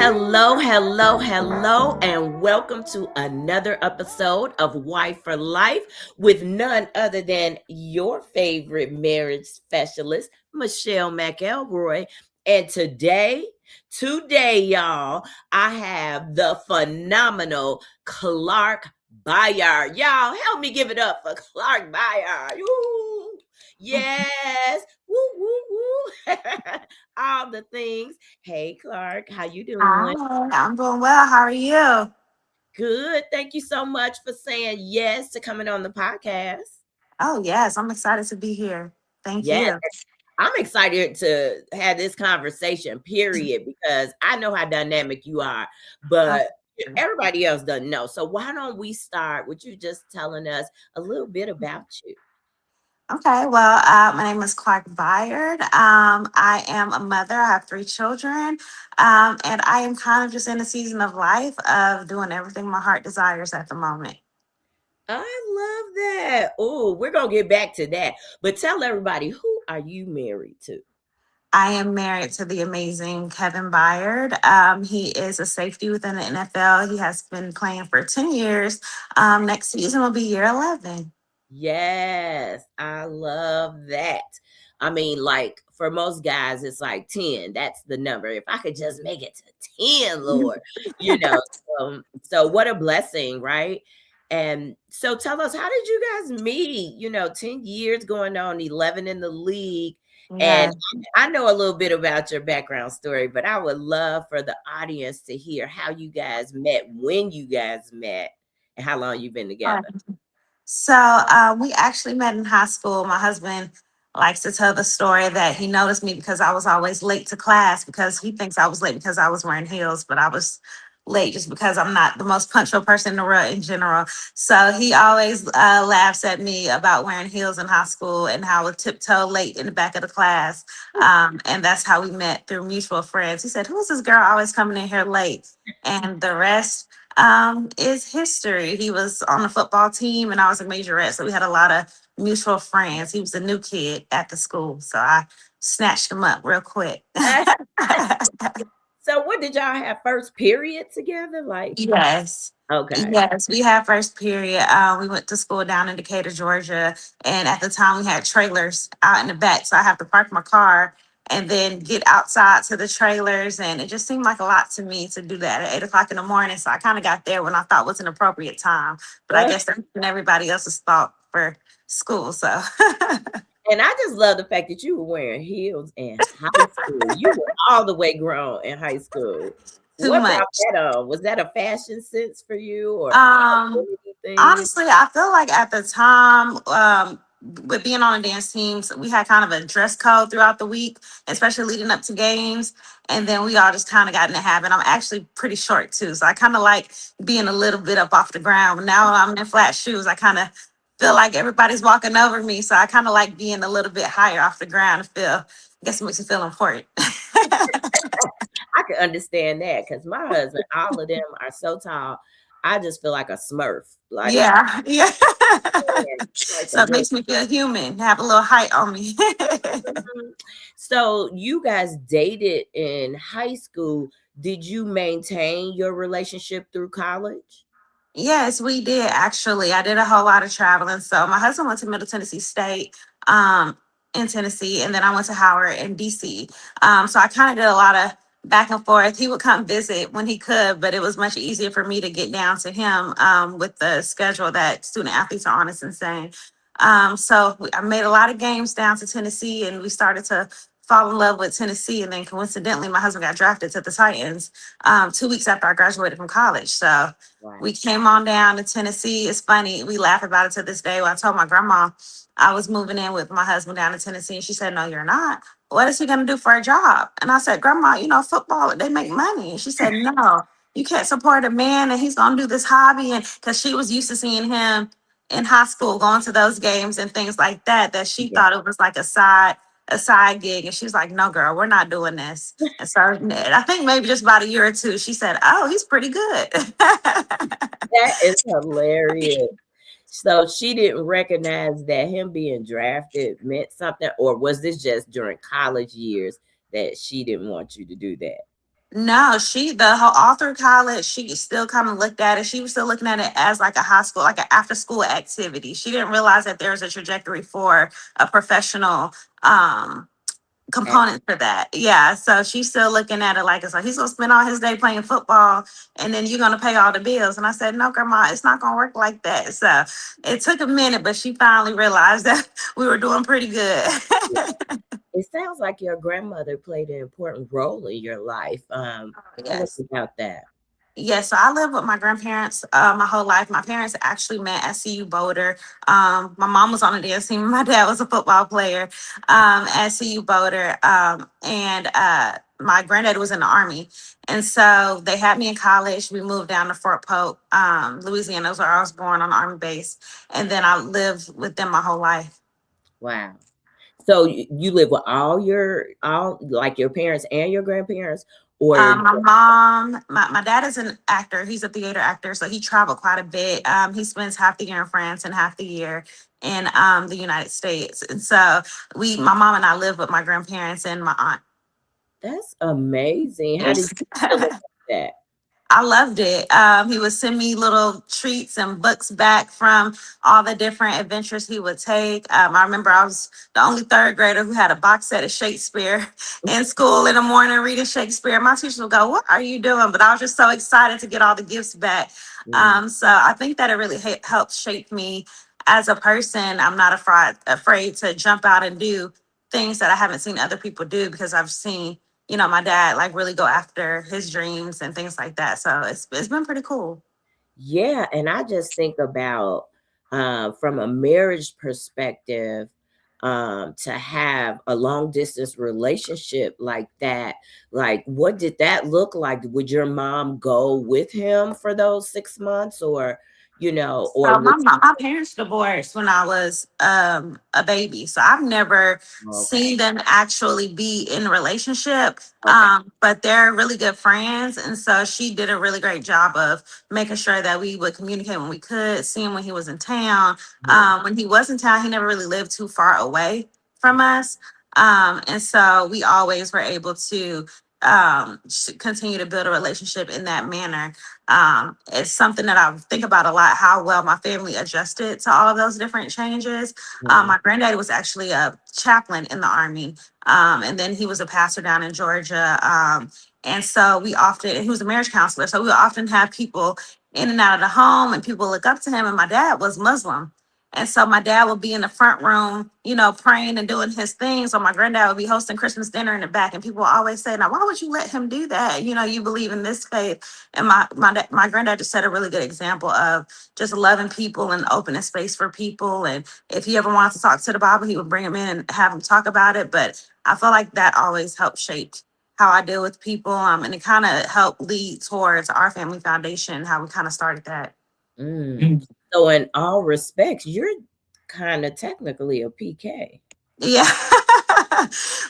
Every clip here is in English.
Hello, and welcome to another episode of Wife for Life with none other than your favorite marriage specialist, Michelle McElroy. And today, y'all, I have the phenomenal Clarke Byard. Y'all, help me give it up for Clarke Byard. Woo! Yes. Woo, woo, woo. All the things. Hey, Clarke, how you doing? Hi, I'm doing well. How are you? Good. Thank you so much for saying yes to coming on the podcast. Oh, yes, I'm excited to be here. Thank Yes, you. I'm excited to have this conversation, period, because I know how dynamic you are, Oh, but everybody else doesn't know. So why don't we start with you just telling us a little bit about you? okay, well, my name is Clarke Byard. I am a mother. I have three children, and I am kind of just in a season of life of doing everything my heart desires at the moment. I love that. Oh, we're going to get back to that. But tell everybody, who are you married to? I am married to the amazing Kevin Byard. He is a safety within the NFL. He has been playing for 10 years. Next season will be year 11. Yes, I love that. I mean, like for most guys, it's like 10. That's the number. If I could just make it to 10, Lord, you know. So what a blessing, right? And so tell us, how did you guys meet? 10 years going on, 11 in the league. And Yeah. I know a little bit about your background story, but I would love for the audience to hear how you guys met, when you guys met, and how long you've been together. So we actually met in high school. My husband likes to tell the story that he noticed me because I was always late to class because he thinks I was late because I was wearing heels, but I was late just because I'm not the most punctual person in the world in general. So he always laughs at me about wearing heels in high school and how I would tiptoe late in the back of the class. And that's how we met through mutual friends. He said, "Who's this girl always coming in here late?" And the rest is history. He was on the football team and I was a majorette. So we had a lot of mutual friends. He was a new kid at the school. So I snatched him up real quick. So what did y'all have first period together? Like, Yes. okay. Yes, we had first period. We went to school down in Decatur, Georgia, and at the time we had trailers out in the back, so I have to park my car and then get outside to the trailers, and it just seemed like a lot to me to do that at 8 o'clock in the morning. So I kind of got there when I thought was an appropriate time, but I guess that's when everybody else's thought for school. So And I just love the fact that you were wearing heels in high school. You were all the way grown in high school. too What brought much. that on? Was that a fashion sense for you or Um, anything? Honestly, I feel like at the time, with being on the dance teams, we had kind of a dress code throughout the week, especially leading up to games. And then we all just kind of got in the habit. I'm actually pretty short too, so I kind of like being a little bit up off the ground. Now I'm in flat shoes. I kind of feel like everybody's walking over me, so I kind of like being a little bit higher off the ground. To feel, I guess it makes me feel important. I can understand that because my husband, all of them are so tall. I just feel like a smurf. Like, Yeah, yeah. like a So it little. makes me feel human, have a little height on me. Mhm. So you guys dated in high school. Did you maintain your relationship through college? Yes, we did actually. I did a whole lot of traveling. So my husband went to Middle Tennessee State um, in Tennessee, and then I went to Howard in DC. So I kind of did a lot of back and forth. He would come visit when he could, but it was much easier for me to get down to him with the schedule that student athletes are on. It's insane. I made a lot of games down to Tennessee, and we started to fall in love with Tennessee. And then coincidentally, my husband got drafted to the Titans 2 weeks after I graduated from college. So Wow. we came on down to Tennessee. It's funny. We laugh about it to this day. When I told my grandma I was moving in with my husband down to Tennessee, and she said, "No, you're not. What is he going to do for a job?" And I said, "Grandma, football, they make money." And she said, "No, you can't support a man and he's going to do this hobby." And because she was used to seeing him in high school going to those games and things like that, that she Yeah. thought it was like a side gig. And she was like, "No, girl, we're not doing this." And so I think maybe just about a year or two, she said, "Oh, he's pretty good." That is hilarious. So she didn't recognize that him being drafted meant something, or was this just during college years that she didn't want you to do that? No, she the whole all through college, she still kind of looked at it. She was still looking at it as like a high school, like an after school activity. She didn't realize that there's a trajectory for a professional At- component for that. Yeah. So she's still looking at it like it's like he's gonna spend all his day playing football and then you're gonna pay all the bills. And I said, no, grandma, it's not gonna work like that. So it took a minute, but she finally realized that we were doing pretty good. It sounds like your grandmother played an important role in your life. Tell us Yes. about that. Yeah, so I lived with my grandparents my whole life. My parents actually met at CU Boulder. My mom was on the dance team. My dad was a football player at CU Boulder. And my granddad was in the Army. And so they had me in college. We moved down to Fort Polk, Louisiana. That's where I was born on the Army base. And then I lived with them my whole life. Wow. So you live with all like your parents and your grandparents, or My mom, my dad is an actor. He's a theater actor, so he traveled quite a bit. He spends half the year in France and half the year in the United States. And so my mom and I live with my grandparents and my aunt. that's amazing. How did Yes. you feel about that? I loved it. He would send me little treats and books back from all the different adventures he would take. I remember I was the only third grader who had a box set of Shakespeare in school in the morning reading Shakespeare. My teachers would go, "What are you doing?" But I was just so excited to get all the gifts back. Mm, So I think that it really helped shape me as a person. I'm not afraid to jump out and do things that I haven't seen other people do because I've seen my dad like really go after his dreams and things like that. So it's been pretty cool. yeah, and I just think about from a marriage perspective, to have a long distance relationship like that. Like, what did that look like? Would your mom go with him for those 6 months, or So would my parents divorced when I was a baby. So I've never okay, seen them actually be in a relationship. okay. But they're really good friends. And so she did a really great job of making sure that we would communicate when we could, see him when he was in town. Mhm. When he was in town, he never really lived too far away from us. And so we always were able to continue to build a relationship in that manner. It's something that I think about a lot, how well my family adjusted to all of those different changes. Mhm. My granddaddy was actually a chaplain in the Army, and then he was a pastor down in Georgia. And so he was a marriage counselor. So we would often have people in and out of the home, and people look up to him. And my dad was Muslim. And so my dad would be in the front room, praying and doing his thing. So my granddad would be hosting Christmas dinner in the back. And people would always say, "Now, why would you let him do that? You believe in this faith." And my granddad just set a really good example of just loving people and opening space for people. And if he ever wanted to talk to the Bible, he would bring him in and have him talk about it. But I feel like that always helped shape how I deal with people. And it kind of helped lead towards our family foundation, how we kind of started that. Mm. So in all respects, you're kind of technically a PK. Yeah.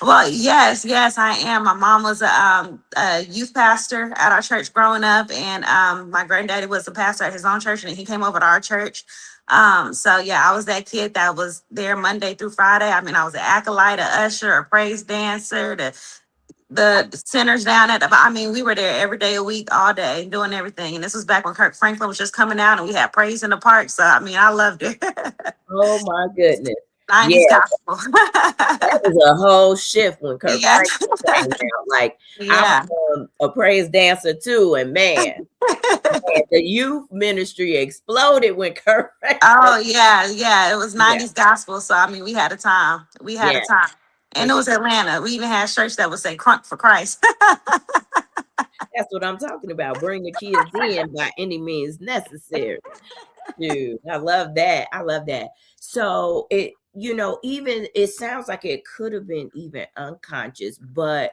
Well, yes, I am. My mom was a youth pastor at our church growing up, and my granddaddy was a pastor at his own church, and he came over to our church. So yeah, I was that kid that was there Monday through Friday. I mean, I was an acolyte, a usher, a praise dancer, the centers down at the. I mean, we were there every day a week, all day, doing everything. And this was back when Kirk Franklin was just coming out, and we had praise in the park. So I mean, I loved it. Oh my goodness. Yeah, 90s gospel. that was a whole shift when Kirk Yeah. Franklin came out. Like, I'm Yeah. a praise dancer too, and man, the youth ministry exploded when Kirk Franklin. Oh yeah, yeah. It was Yeah, 90s gospel. So I mean we had a time. We had a yeah, time. And for it sure. was Atlanta. We even had shirts that would say crunk for Christ. That's what I'm talking about. Bring the kids in by any means necessary. Dude, I love that. I love that. So even it sounds like it could have been even unconscious, but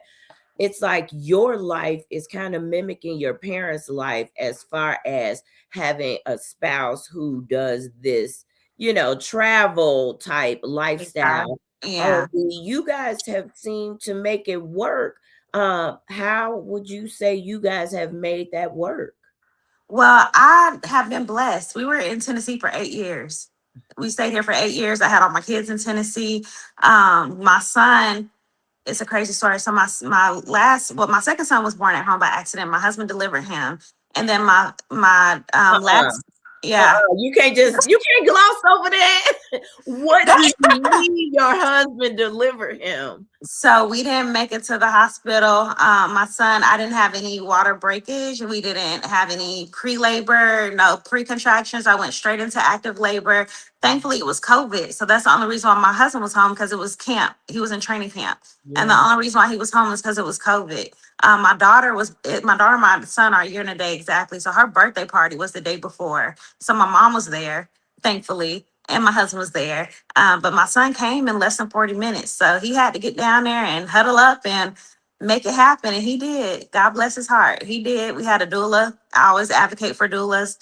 it's like your life is kind of mimicking your parents' life as far as having a spouse who does this, travel type Yeah. lifestyle. Yeah. You guys have seemed to make it work. How would you say you guys have made that work? Well, I have been blessed. We were in Tennessee for 8 years. We stayed here for 8 years. I had all my kids in Tennessee. My son it's a crazy story. So my second son was born at home by accident. My husband delivered him, and then my Uh-uh. last, yeah. You can't gloss over that. What do you mean your husband delivered him? So we didn't make it to the hospital. My son, I didn't have any water breakage. We didn't have any pre-labor, no pre-contractions. I went straight into active labor. Thankfully, it was COVID. So that's the only reason why my husband was home, because it was camp. He was in training camp. And the Yeah. only reason why he was home is because it was COVID. My daughter, and my son are a year and a day exactly. So her birthday party was the day before. So my mom was there, thankfully, and my husband was there. But my son came in less than 40 minutes. So he had to get down there and huddle up and make it happen. And he did. God bless his heart. He did. We had a doula. I always advocate for doulas.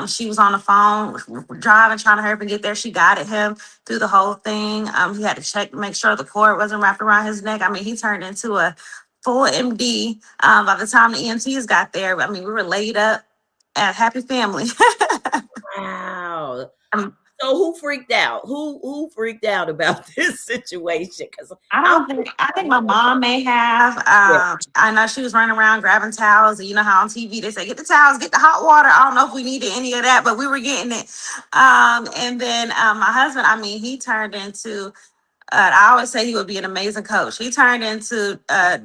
She was on the phone driving, trying to hurry up and get there. She guided him through the whole thing. He had to check, make sure the cord wasn't wrapped around his neck. I mean, he turned into a full MD by the time the EMTs got there. I mean, we were laid up at Happy Family. Wow. um, So who freaked out? Who freaked out about this situation? Because I I'm don't think. I think my mom may have. yeah. I know she was running around grabbing towels. And you know how on TV they say, "Get the towels, get the hot water." I don't know if we needed any of that, but we were getting it. And then my husband. I mean, he turned into I always say he would be an amazing coach. He turned into a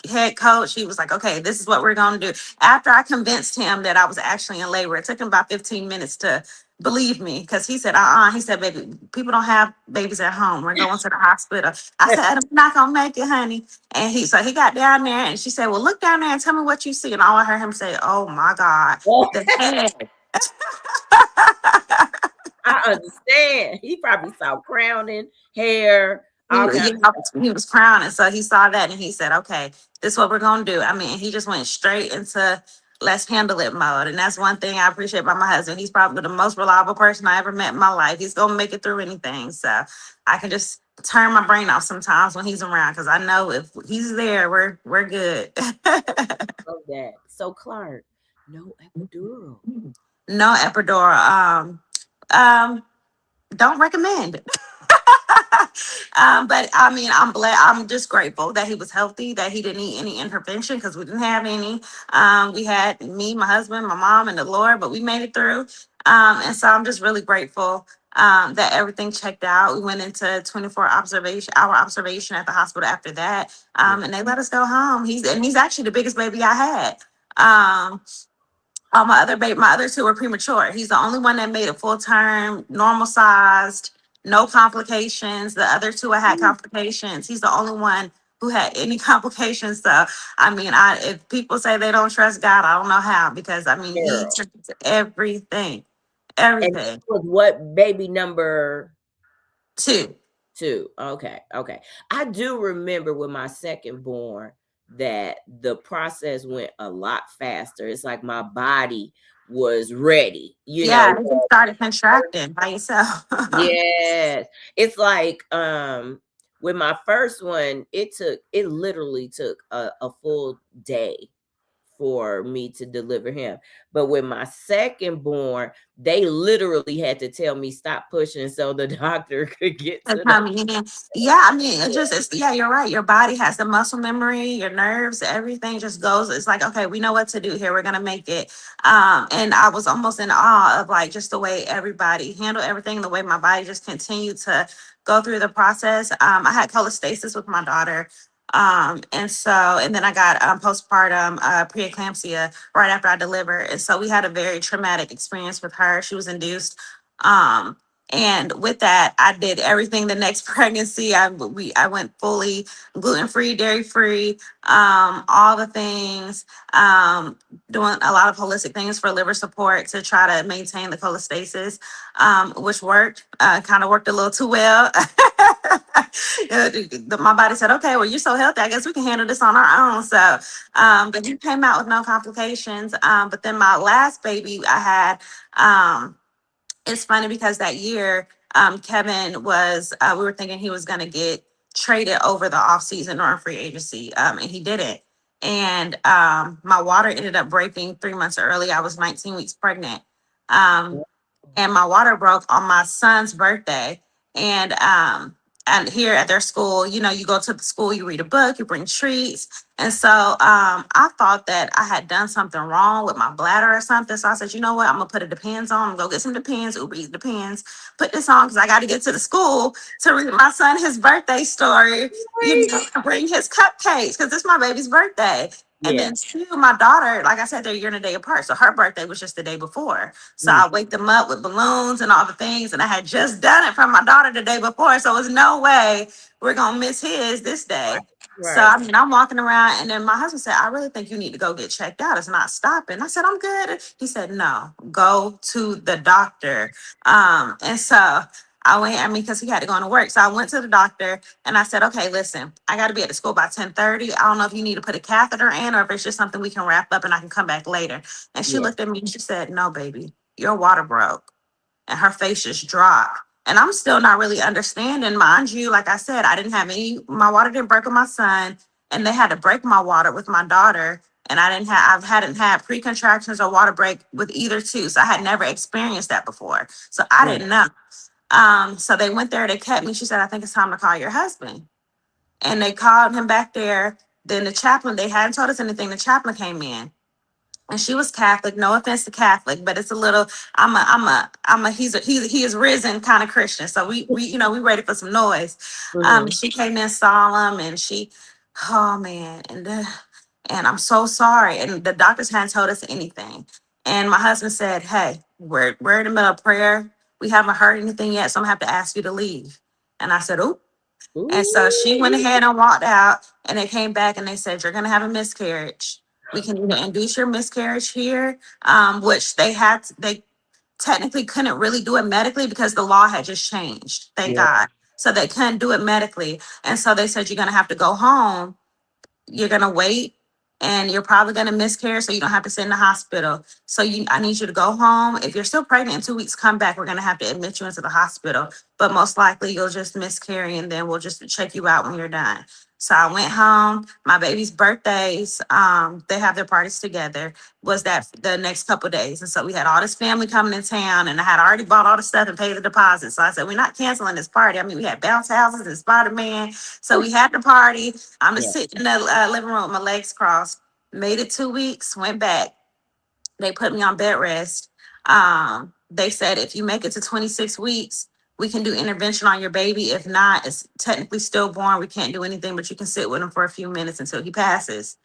head coach. He was like, okay, this is what we're going to do. After I convinced him that I was actually in labor, it took him about 15 minutes to believe me, because he said, he said, baby, people don't have babies at home. We're going to the hospital. I said, I'm not going to make it, honey. And so he got down there and she said, well, look down there and tell me what you see. And all I heard him say, oh my God, the head. I understand. He probably saw crowning, hair, He, all kinds he, he was crowning. So he saw that and he said, okay, this is what we're going to do. I mean, he just went straight into let's handle it mode. And that's one thing I appreciate about my husband. He's probably the most reliable person I ever met in my life. He's going to make it through anything. So I can just turn my brain off sometimes when he's around, because I know if he's there, we're good. of that. So Clarke, no epidural. No epidural. Um, don't recommend. But I mean, I'm glad. I'm just grateful that he was healthy, that he didn't need any intervention, because we didn't have any. We had me, my husband, my mom, and the Lord, but we made it through. And so I'm just really grateful that everything checked out. We went into 24 hour observation at the hospital after that, Yeah. and they let us go home. He's actually the biggest baby I had. Um, my other two were premature. He's the only one that made it full term, normal sized, no complications. The other two I had complications. He's the only one who had any complications. So I mean, if people say they don't trust God, I don't know how, because I mean he Girl. took everything, And this everything. was what baby number Two. two? Okay, okay. I do remember with my second born that the process went a lot faster. It's like my body was ready, you know. Yeah, he just started contracting by yourself. Yes. It's like with my first one, it literally took a full day for me to deliver him. But with my second born, they literally had to tell me stop pushing so the doctor could get And to the coming in. Yeah, I mean, yeah, you're right. Your body has the muscle memory, your nerves, everything just goes. It's like, okay, we know what to do here. We're gonna make it. And I was almost in awe of like just the way everybody handled everything, the way my body just continued to go through the process. I had cholestasis with my daughter. And then I got postpartum preeclampsia right after I delivered. And so we had a very traumatic experience with her. She was induced. Um, and with that, I did everything the next pregnancy. I went fully gluten free, dairy free, all the things, doing a lot of holistic things for liver support to try to maintain the cholestasis, which worked. Kind of worked a little too well. My body said, "Okay, well, you're so healthy. I guess we can handle this on our own." So, but he came out with no complications. But then my last baby, I had. It's funny because that year, Kevin was, we were thinking he was going to get traded over the offseason or free agency, and he didn't. And my water ended up breaking 3 months early. I was 19 weeks pregnant. Um, and my water broke on my son's birthday. And and here at their school, you go to the school, you read a book, you bring treats. And so I thought that I had done something wrong with my bladder or something. So I said, you know what? I'm going to put a Depends on. I'm going to go get some Depends, Uber Eats Depends, put this on because I got to get to the school to read my son his birthday story, Right. bring his cupcakes because it's my baby's birthday. And Yeah. then two, my daughter, like I said, they're a year and a day apart. So her birthday was just the day before. So Mm. I wake them up with balloons and all the things. And I had just done it for my daughter the day before. So there's no way we're going to miss his this day. Right. So Right. I mean, I'm walking around, and then my husband said, I really think you need to go get checked out. It's not stopping. I said, I'm good. He said, no, go to the doctor. And so I went, I mean, because he had to go into work. So I went to the doctor and I said, okay, listen, I got to be at the school by 10:30. I don't know if you need to put a catheter in or if it's just something we can wrap up and I can come back later. And she Yeah. looked at me and she said, no, baby, your water broke. And her face just dropped. And I'm still not really understanding. Mind you, like I said, I didn't have my water didn't break with my son, and they had to break my water with my daughter. And I hadn't had pre-contractions or water break with either two. So I had never experienced that before. So I Mm. didn't know. So they went there, they kept me. She said, I think it's time to call your husband. And they called him back there. Then the chaplain, they hadn't told us anything. The chaplain came in and she was Catholic. No offense to Catholic, but it's a little. He is risen kind of Christian. So we ready for some noise. Mm-hmm. She came in solemn, and oh man, and I'm so sorry. And the doctors hadn't told us anything. And my husband said, "Hey, we're in the middle of prayer. We haven't heard anything yet, so I'm gonna have to ask you to leave." And I said, "Oh." And so she went Ooh. ahead and walked out, and they came back and they said, "You're going to have a miscarriage. We can either induce your miscarriage here," which they technically couldn't really do it medically because the law had just changed. Thank Yeah. God. So they couldn't do it medically. And so they said, "You're going to have to go home. You're gonna wait, and you're probably gonna miscarry, so you don't have to sit in the hospital. So I need you to go home. If you're still pregnant in 2 weeks, come back. We're gonna have to admit you into the hospital, but most likely you'll just miscarry, and then we'll just check you out when you're done." So I went home. My baby's birthdays, they have their parties together. Was that the next couple of days, and so we had all this family coming in town, and I had already bought all the stuff and paid the deposit. So I said, we're not canceling this party. I mean, we had bounce houses and Spider Man, so we had the party. I'm just Yeah. sitting in the living room with my legs crossed. Made it 2 weeks, went back. They put me on bed rest. They said if you make it to 26 weeks, we can do intervention on your baby. If not, it's technically stillborn. We can't do anything, but you can sit with him for a few minutes until he passes.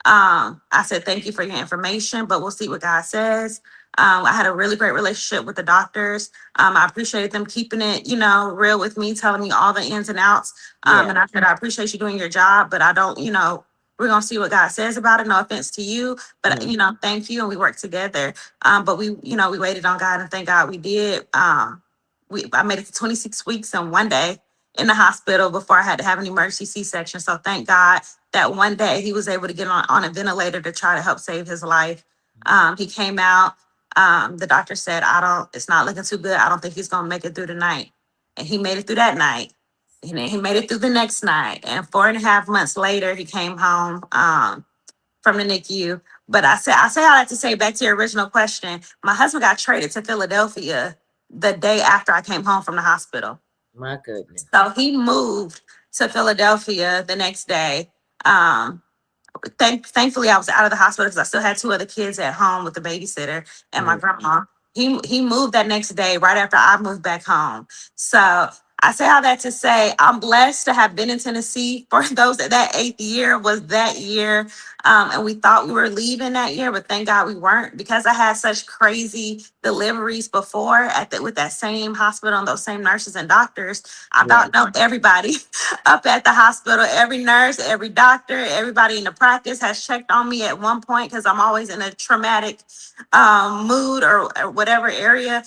I said, thank you for your information, but we'll see what God says. I had a really great relationship with the doctors. I appreciated them keeping it, real with me, telling me all the ins and outs. Yeah. And I said, I appreciate you doing your job, but I don't, we're going to see what God says about it. No offense to you, but, Mm. thank you. And we worked together. But we waited on God, and thank God we did. I made it to 26 weeks and one day in the hospital before I had to have an emergency C-section. So thank God that one day he was able to get on a ventilator to try to help save his life. He came out. The doctor said, it's not looking too good. I don't think he's going to make it through the night. And he made it through that night. And then he made it through the next night. And 4.5 months later, he came home from the NICU. But I say all that to say, back to your original question, my husband got traded to Philadelphia the day after I came home from the hospital. My goodness. So he moved to Philadelphia the next day. Um, Thankfully, I was out of the hospital because I still had two other kids at home with the babysitter and my Mm. grandma. He moved that next day, right after I moved back home. So I say all that to say I'm blessed to have been in Tennessee for those that eighth year was that year. And we thought we were leaving that year, but thank God we weren't because I had such crazy deliveries before with that same hospital and those same nurses and doctors. I Yeah. about know everybody up at the hospital. Every nurse, every doctor, everybody in the practice has checked on me at one point because I'm always in a traumatic mood or whatever area.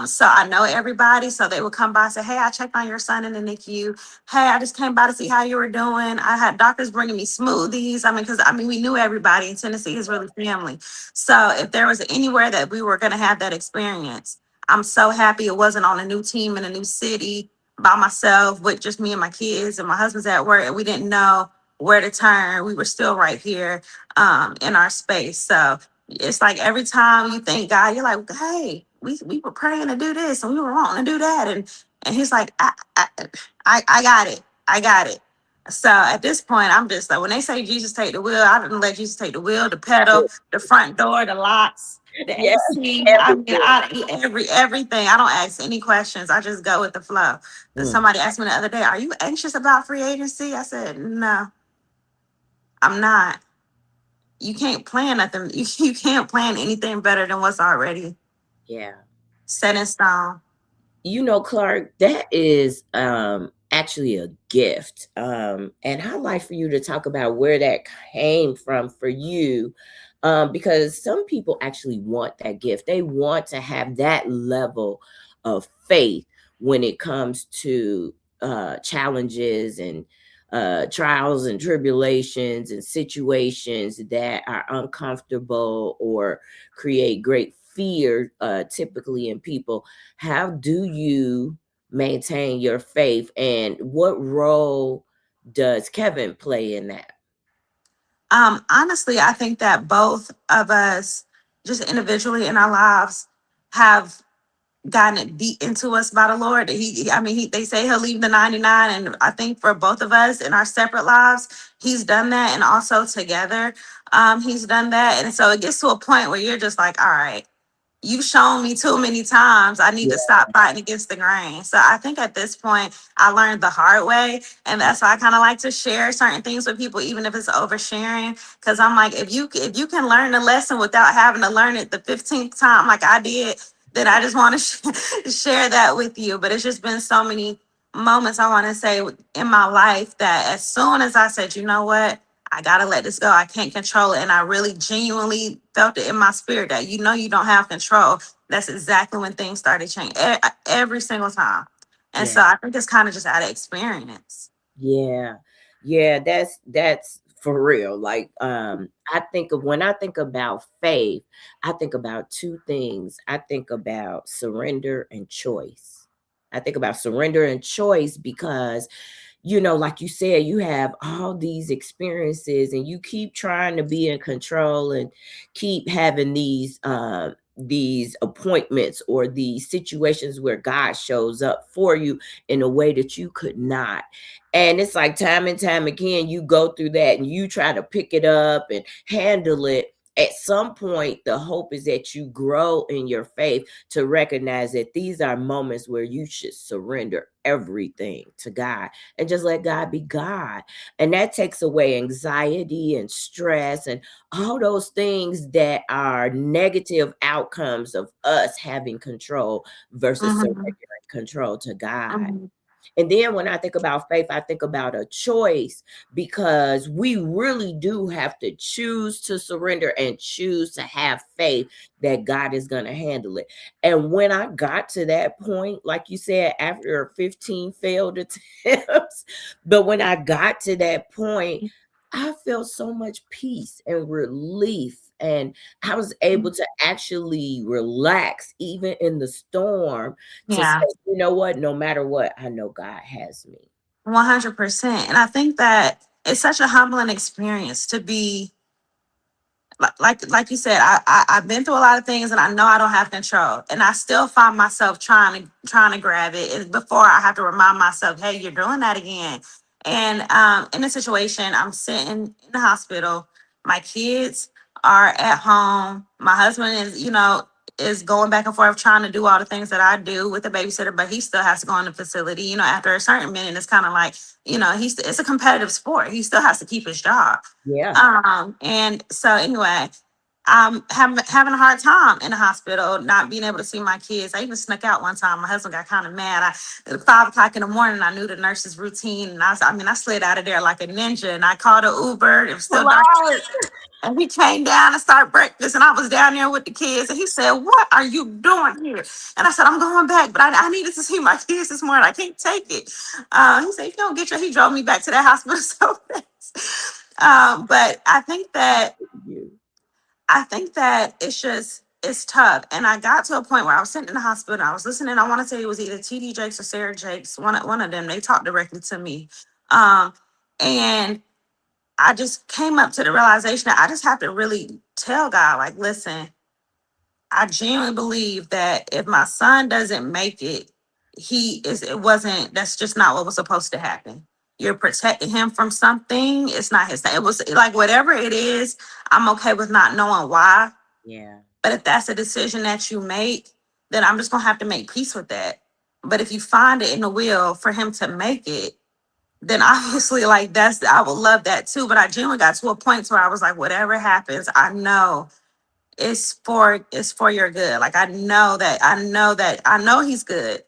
So I know everybody. So they would come by and say, "Hey, I checked on your son in the NICU. Hey, I just came by to see how you were doing." I had doctors bringing me smoothies. Because we knew everybody in Tennessee is really family. So if there was anywhere that we were going to have that experience, I'm so happy it wasn't on a new team in a new city by myself with just me and my kids, and my husband's at work, and we didn't know where to turn. We were still right here in our space. So it's like every time you thank God, you're like, hey, we were praying to do this and we were wanting to do that. And And he's like, I got it. I got it. So at this point, I'm just like, when they say Jesus take the wheel, I didn't let Jesus take the wheel, the pedal, the front door, the locks, the Yeah, AC. I mean, everything. everything. I don't ask any questions. I just go with the flow. Mm, Somebody asked me the other day, "Are you anxious about free agency?" I said, "No, I'm not. You can't plan nothing. You can't plan anything better than what's already yeah. set in stone." Clark, that is actually a gift. And I'd like for you to talk about where that came from for you. Because some people actually want that gift. They want to have that level of faith when it comes to challenges and trials and tribulations and situations that are uncomfortable or create great fear, typically in people. How do you maintain your faith, and what role does Kevin play in that? Honestly, I think that both of us, just individually in our lives, have gotten it beat into us by the Lord. I mean, they say he'll leave the 99. And I think for both of us in our separate lives, he's done that. And also together, he's done that. And so it gets to a point where you're just like, all right, you've shown me too many times I need to Yeah, stop fighting against the grain. So I think at this point I learned the hard way. And that's why I kind of like to share certain things with people, even if it's oversharing. Cause I'm like, if you can learn the lesson without having to learn it the 15th time like I did, then I just want to share that with you. But it's just been so many moments, I want to say, in my life that as soon as I said, you know what? I gotta let this go. I can't control it. And I really genuinely felt it in my spirit that you don't have control. That's exactly when things started changing every single time. And yeah, so I think it's kind of just out of experience. yeah, yeah. That's for real. Like, I think of when I think about faith, I think about two things. I think about surrender and choice. I think about surrender and choice because like you said, you have all these experiences and you keep trying to be in control and keep having these appointments or these situations where God shows up for you in a way that you could not. And it's like time and time again, you go through that and you try to pick it up and handle it. At some point, the hope is that you grow in your faith to recognize that these are moments where you should surrender everything to God and just let God be God. And that takes away anxiety and stress and all those things that are negative outcomes of us having control versus Hmm. surrendering control to God. Hmm. And then when I think about faith, I think about a choice because we really do have to choose to surrender and choose to have faith that God is going to handle it. And when I got to that point, like you said, after 15 failed attempts, but when I got to that point, I felt so much peace and relief. And I was able to actually relax even in the storm to say, Yeah, you know what, no matter what, I know God has me. 100%. And I think that it's such a humbling experience to be like you said, I've been through a lot of things and I know I don't have control. And I still find myself trying to grab it. And before I have to remind myself, hey, you're doing that again. And in a situation, I'm sitting in the hospital, my kids are at home, my husband is going back and forth trying to do all the things that I do with the babysitter, but he still has to go in the facility. After a certain minute, it's kind of like, it's a competitive sport. He still has to keep his job. Yeah. And so anyway, I'm having a hard time in the hospital, not being able to see my kids. I even snuck out one time. My husband got kind of mad. At 5 o'clock in the morning, I knew the nurse's routine, and I slid out of there like a ninja. And I called an Uber. It was still dark, Right. and he came down and started breakfast. And I was down there with the kids, and he said, "What are you doing here?" And I said, "I'm going back, but I needed to see my kids this morning. I can't take it." He said, "If you don't get your," he drove me back to that hospital so fast. But You. I think that it's tough. And I got to a point where I was sitting in the hospital. I was listening. I want to say it was either TD Jakes or Sarah Jakes. One of them. They talked directly to me, um, and I just came up to the realization that I just have to really tell God, like, listen, I genuinely believe that if my son doesn't make it, it wasn't, that's just not what was supposed to happen. You're protecting him from something. It's not his thing. It was like, whatever it is, I'm okay with not knowing why. Yeah. But if that's a decision that you make, then I'm just gonna have to make peace with that. But if you find it in the will for him to make it, then obviously, like, that's, I would love that too. But I genuinely got to a point where I was like, whatever happens, I know it's for your good. Like, I know he's good.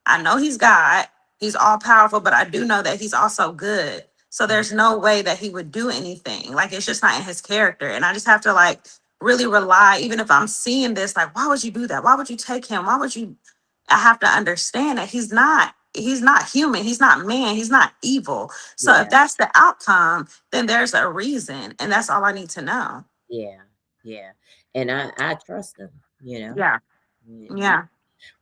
I know he's God. He's all powerful, but I do know that he's also good. So there's no way that he would do anything. Like, it's just not in his character. And I just have to, like, really rely, even if I'm seeing this, like, why would you do that? Why would you take him? Why would you? I have to understand that he's not human. He's not man. He's not evil. So if Yeah. that's the outcome, then there's a reason. And that's all I need to know. Yeah. Yeah. And I trust them, you know. Yeah. We Yeah.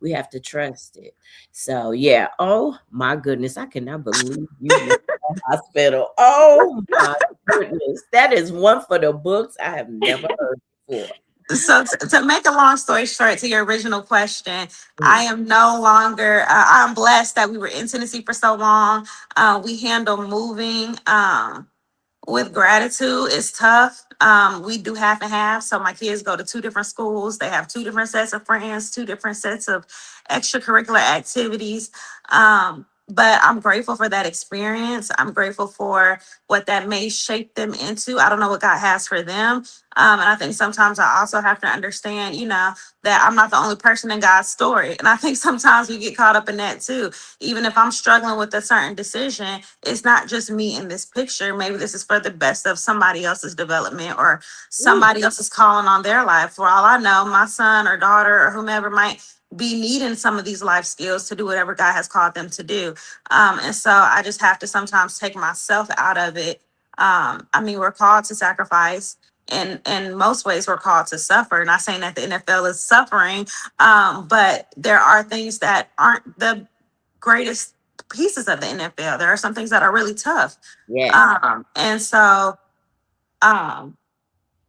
we have to trust it. So yeah. Oh my goodness. I cannot believe you went to the hospital. Oh my goodness. That is one for the books I have never heard before. So to make a long story short, to your original question, I Mm. am no longer. I'm blessed that we were in Tennessee for so long. We handle moving. With gratitude. It's tough. We do half and half. So my kids go to two different schools. They have two different sets of friends, two different sets of extracurricular activities. But I'm grateful for that experience. I'm grateful for what that may shape them into. I don't know what God has for them. And I think sometimes I also have to understand, that I'm not the only person in God's story. And I think sometimes we get caught up in that too. Even if I'm struggling with a certain decision, it's not just me in this picture. Maybe this is for the best of somebody else's development, or Ooh, somebody else is calling on their life. For all I know, my son or daughter or whomever might be needing some of these life skills to do whatever God has called them to do. And so I just have to sometimes take myself out of it. I mean, we're called to sacrifice. And in most ways, we're called to suffer. Not saying that the NFL is suffering, but there are things that aren't the greatest pieces of the NFL. There are some things that are really tough. yes. And so um,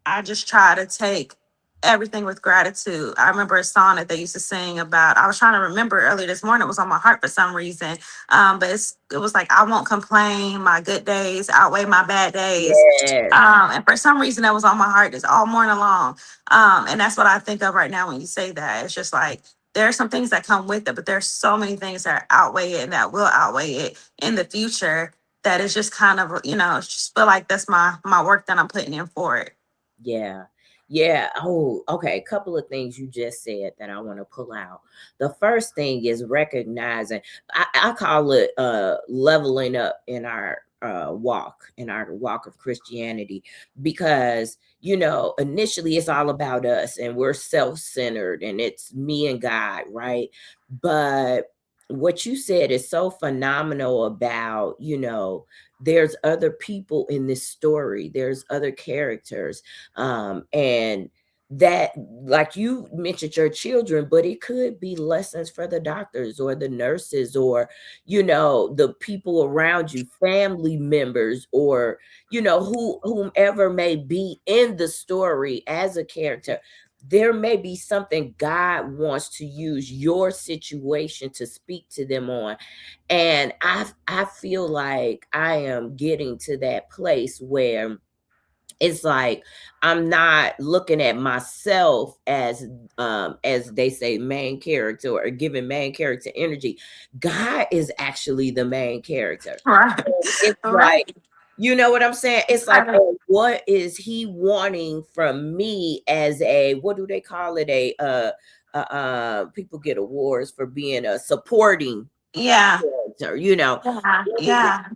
I just try to take everything with gratitude. I remember a song that they used to sing about, I was trying to remember earlier this morning, it was on my heart for some reason. But it was like, I won't complain, my good days outweigh my bad days. Yes. And for some reason that was on my heart this all morning long. And that's what I think of right now when you say that. It's just like, there are some things that come with it, but there's so many things that outweigh it and that will outweigh it in the future. That is just kind of, just feel like that's my work that I'm putting in for it. Yeah. Yeah. Oh, okay. A couple of things you just said that I want to pull out. The first thing is recognizing, I call it leveling up in our walk of Christianity, because initially it's all about us and we're self-centered and it's me and God, right? But what you said is so phenomenal about, there's other people in this story, there's other characters, and that, like you mentioned your children, but it could be lessons for the doctors or the nurses, or the people around you, family members, or whomever may be in the story as a character. There may be something God wants to use your situation to speak to them on. And I feel like I am getting to that place where it's like I'm not looking at myself as they say, main character, or giving main character energy. God is actually the main character. Right. It's Right. like, you know what I'm saying? It's like, Right. oh, what is he wanting from me as a, what do they call it? People get awards for being a supporting Yeah. character, Yeah. What is it? Yeah.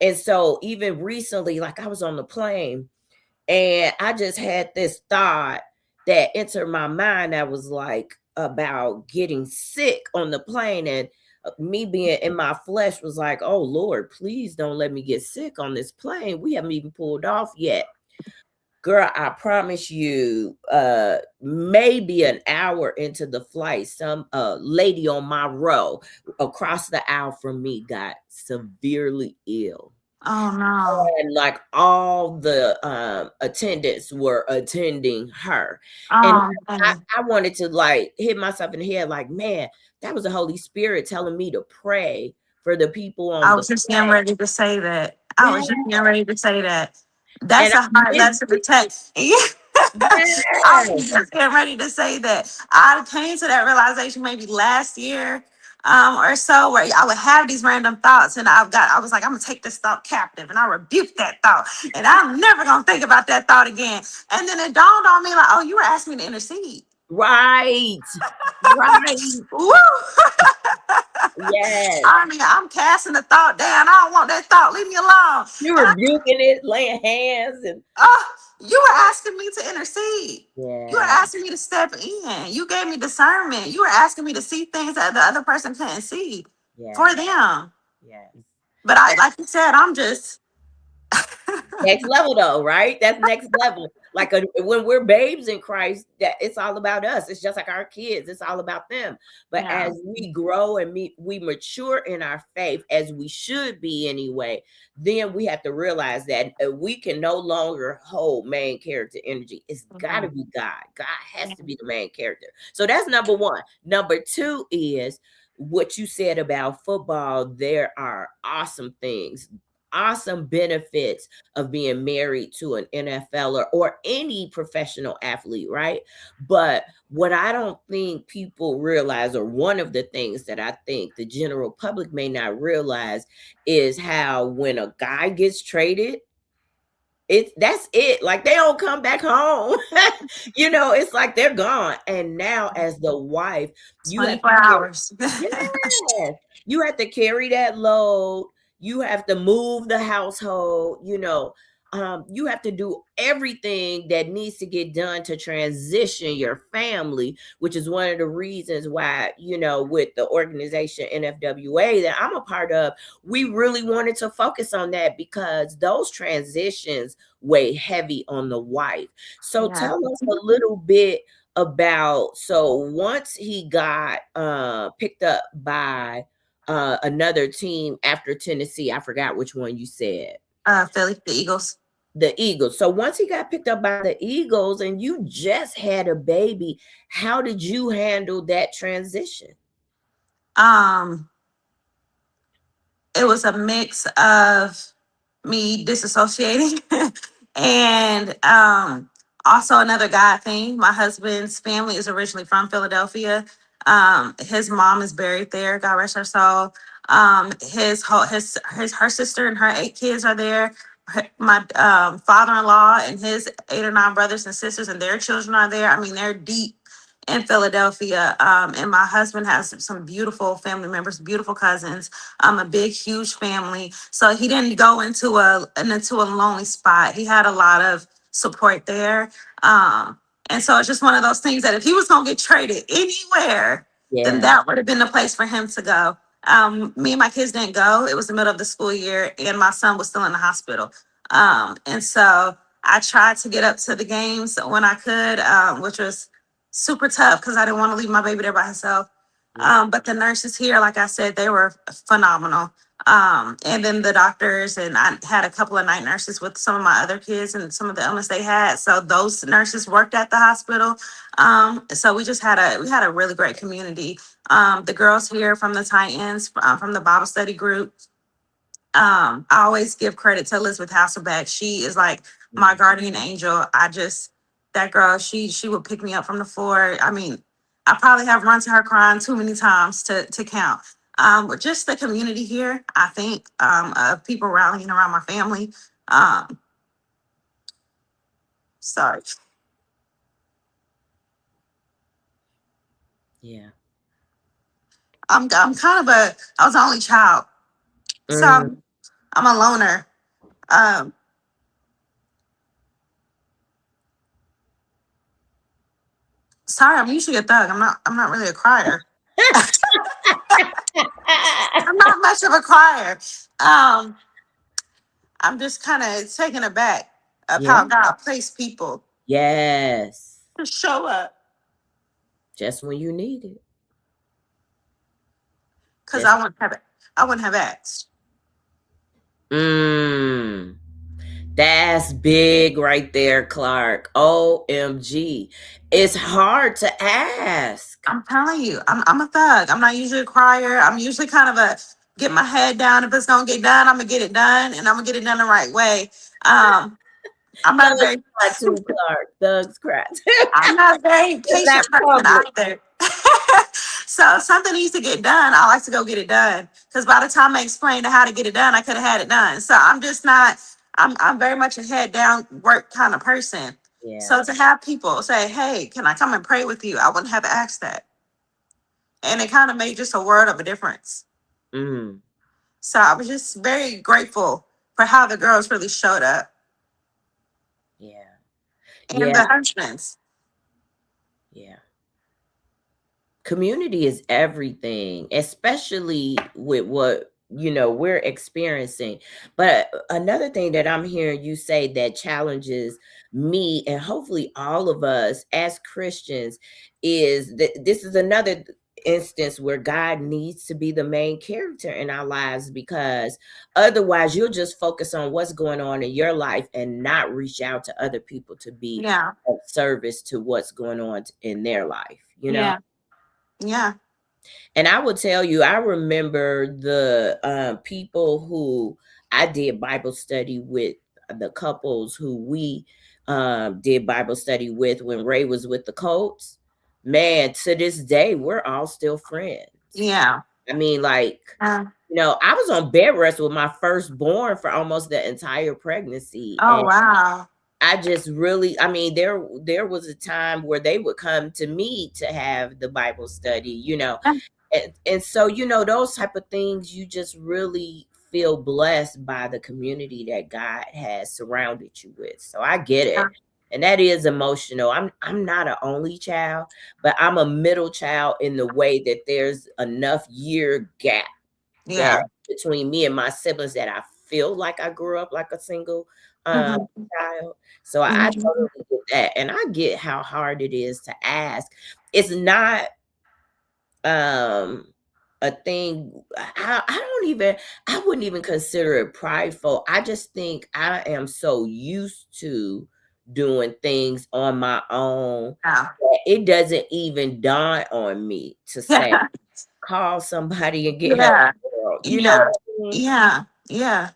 And so even recently, like I was on the plane and I just had this thought that entered my mind that was like about getting sick on the plane, and me being in my flesh was like, oh Lord, please don't let me get sick on this plane. We haven't even pulled off yet. Girl, I promise you, maybe an hour into the flight, some lady on my row across the aisle from me got severely ill. Oh no. And like all the attendants were attending her. And Oh I, man. I wanted to like hit myself in the head, like, man, that was the Holy Spirit telling me to pray for the people I on the was just getting plane. ready to say that. I Yeah. was just getting ready to say that. And That's I a hard missed lesson to it. take. Yeah. I Yes. was just getting ready to say that. I came to that realization maybe last year, or so, where I would have these random thoughts, and I was like, I'm gonna take this thought captive, and I rebuke that thought, and I'm never gonna think about that thought again. And then it dawned on me like, oh, you were asking me to intercede. Right. Right. Woo! Yes. I mean, I'm casting the thought down. I don't want that thought. Leave me alone. You're And I, rebuking it, laying hands, and you were asking me to intercede. You were yeah. asking me to step in. You gave me discernment. You were asking me to see things that the other person couldn't see for Yes. them. Yes. But I, like you said, I'm just Next level though, right? That's next level. Like when we're babes in Christ, that it's all about us. It's just like our kids. It's all about them. But yeah. as we grow and we mature in our faith, as we should be anyway, then we have to realize that we can no longer hold main character energy. It's got to Mhm. be God. God has Yeah. to be the main character. So that's number one. Number two is what you said about football. There are awesome things, awesome benefits of being married to an NFLer or any professional athlete, right? But what I don't think people realize, or one of the things that I think the general public may not realize, is how when a guy gets traded, that's it. Like they don't come back home. It's like they're gone. And now as the wife, you have 24 to carry, hours. yes, you have to carry that load. You have to move the household, you have to do everything that needs to get done to transition your family, which is one of the reasons why, with the organization NFWA that I'm a part of, we really wanted to focus on that because those transitions weigh heavy on the wife. So Yeah. tell us a little bit about, so once he got picked up by another team after Tennessee, I forgot which one you said. Philly, the Eagles. The Eagles. So once he got picked up by the Eagles and you just had a baby, how did you handle that transition? Um, it was a mix of me disassociating and also another God thing. My husband's family is originally from Philadelphia. His mom is buried there, God rest her soul. His her sister and her 8 kids are there. My father-in-law and his 8 or 9 brothers and sisters and their children are there. I mean, they're deep in Philadelphia. And my husband has some beautiful family members, beautiful cousins, a big, huge family. So he didn't go into a lonely spot. He had a lot of support there. And so it's just one of those things that if he was gonna get traded anywhere, then Yeah. that would have been the place for him to go. Me and my kids didn't go. It was the middle of the school year, and my son was still in the hospital. And so I tried to get up to the games when I could, which was super tough because I didn't want to leave my baby there by herself. Yeah. But the nurses here, like I said, they were phenomenal. And then the doctors, and I had a couple of night nurses with some of my other kids and some of the illness they had. So those nurses worked at the hospital. So we had a really great community. The girls here from the Titans, from the Bible study group, I always give credit to Elizabeth Hasselbeck. She is like my Mm. guardian angel. That girl, she would pick me up from the floor. I mean, I probably have run to her crying too many times to count. But just the community here, I think, of people rallying around my family. Um, sorry, Yeah. I'm kind of I was the only child, so Mm. I'm a loner. Um, sorry, I'm usually a thug. I'm not really a crier. I'm not much of a crier. Um, I'm just kind of taken aback of Yeah. how God placed people Yes. to show up Just when you need it. because Just I wouldn't have asked. Mm. That's big right there, Clarke. OMG. It's hard to ask. I'm telling you, I'm a thug. I'm not usually a crier. I'm usually kind of a get my head down. If it's gonna get done, I'm gonna get it done, and I'm gonna get it done the right way. Um, I'm not a Thugs very cry too, Clarke. Thugs cry. I'm not a very It's not patient person public. either. So if something needs to get done, I like to go get it done. Because by the time I explained how to get it done, I could have had it done. So I'm just not. I'm very much a head down work kind of person. Yeah. So to have people say, "Hey, can I come and pray with you?" I wouldn't have asked that, and it kind of made just a world of a difference. Mm. So I was just very grateful for how the girls really showed up Yeah. and Yeah. the husbands. Yeah. Community is everything, especially with what we're experiencing. But another thing that I'm hearing you say that challenges me and hopefully all of us as Christians is that this is another instance where God needs to be the main character in our lives, because otherwise you'll just focus on what's going on in your life and not reach out to other people to be Yeah, of service to what's going on in their life. yeah, yeah, And I will tell you, I remember the people who I did Bible study with, the couples who we did Bible study with when Ray was with the Colts. Man, to this day, we're all still friends. yeah. I mean, like, Uh, I was on bed rest with my firstborn for almost the entire pregnancy. oh And wow. I just really, I mean, there was a time where they would come to me to have the Bible study. And so those type of things, you just really feel blessed by the community that God has surrounded you with. So I get it. And that is emotional. I'm not an only child, but I'm a middle child in the way that there's enough year gap that Yeah. between me and my siblings that I feel like I grew up like a single Mhm. child. So I Mhm. totally get that. And I get how hard it is to ask. It's not um a thing. I wouldn't even consider it prideful. I just think I am so used to doing things on my own Yeah. that it doesn't even dawn on me to say, Yeah. call somebody and get help. Yeah. Girl. You know Yeah. what I mean? Yeah. Yeah.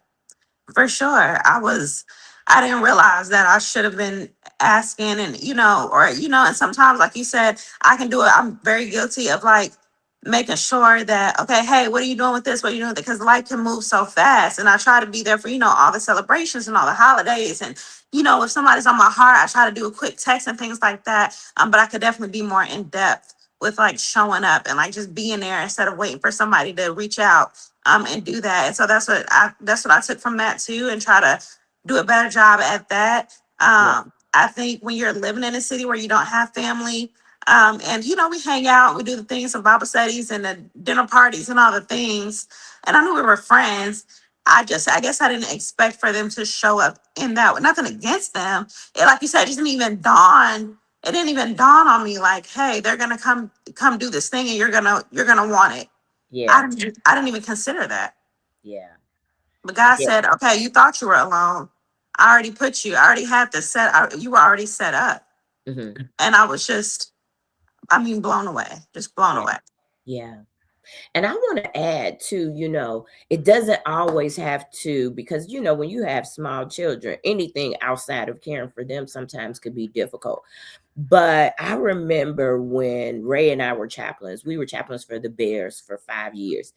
For sure. I didn't realize that I should have been asking and, and sometimes, like you said, I can do it. I'm very guilty of like making sure that, okay, hey, what are you doing with this? What are you doing with it? Because life can move so fast. And I try to be there for, all the celebrations and all the holidays. And, if somebody's on my heart, I try to do a quick text and things like that. But I could definitely be more in depth with like showing up and like just being there instead of waiting for somebody to reach out and do that. And so that's what I took from that too, and try to do a better job at that. Yeah, I think when you're living in a city where you don't have family, and we hang out, we do the things of Bible studies and the dinner parties and all the things. And I knew we were friends. I guess I didn't expect for them to show up in that with nothing against them. Like you said, it just didn't even dawn. It didn't even dawn on me like, hey, they're gonna come do this thing and you're gonna want it. yeah, I didn't even consider that. yeah, But God yeah. said, okay, you thought you were alone. I already had the you were already set up. Hmm. And I was blown away, just blown Yeah, away. yeah. And I want to add too, it doesn't always have to, because when you have small children, anything outside of caring for them sometimes could be difficult. But I remember when Ray and I were chaplains, we were chaplains for the Bears for 5 years.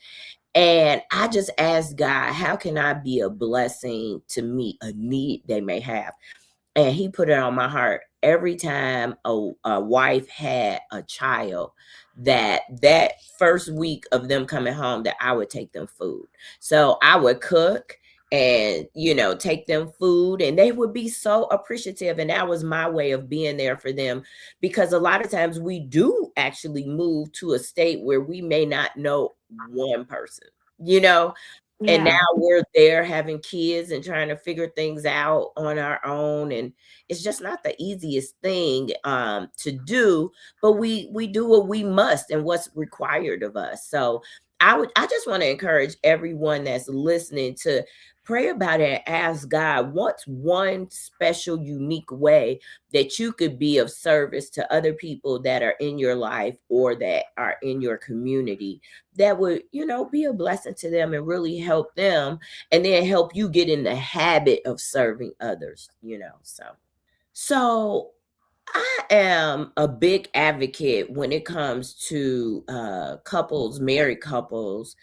And I just asked God, how can I be a blessing to meet a need they may have? And he put it on my heart every time a wife had a child, that first week of them coming home, that I would take them food. So I would cook and take them food, and they would be so appreciative. And that was my way of being there for them, because a lot of times we do actually move to a state where we may not know one person you know and now Yeah. we're there having kids and trying to figure things out on our own, and it's just not the easiest thing to do, but we do what we must and what's required of us. So I just want to encourage everyone that's listening to pray about it and ask God, what's one special, unique way that you could be of service to other people that are in your life or that are in your community that would, be a blessing to them and really help them, and then help you get in the habit of serving others. So I am a big advocate when it comes to married couples,